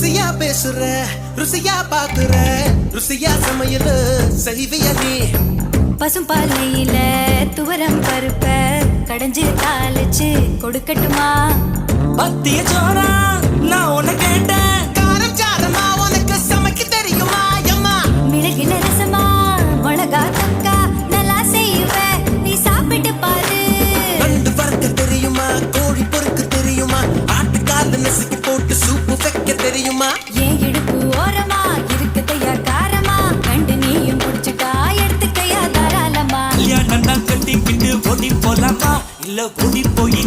ருசியா பேசுற ருசியா பாக்குற ருசியா சமையல் செய்வியா நீ பசும்பாலையில துவரம் பருப்ப கடைஞ்சு தாளிச்சு கொடுக்கட்டுமா பத்திய சோறா நான் உன்னை கேட்டேன் காரம் சாரமா உனக்கு சமைக்க தெரியுமா அம்மா மிளகின ரசமா மிளகா தக்கா நல்லா செய்வ நீ சாப்பிட்டு பாரு நண்டு வறுக்க தெரியுமா கோழி பொறுக்க தெரியுமா ஆட்டுக்கால நசுக்கி போட்டு சூப்பு வைக்க தெரியுமா ஏன் இடுப்பு ஓரமா இருக்குதையா காரமா கண்டு நீயும் குடிச்சுட்டா எடுத்துக்கையா தாராளமா கல்யாணம் கட்டிக்கிட்டு ஓடி போலாமா இல்ல ஓடி போய்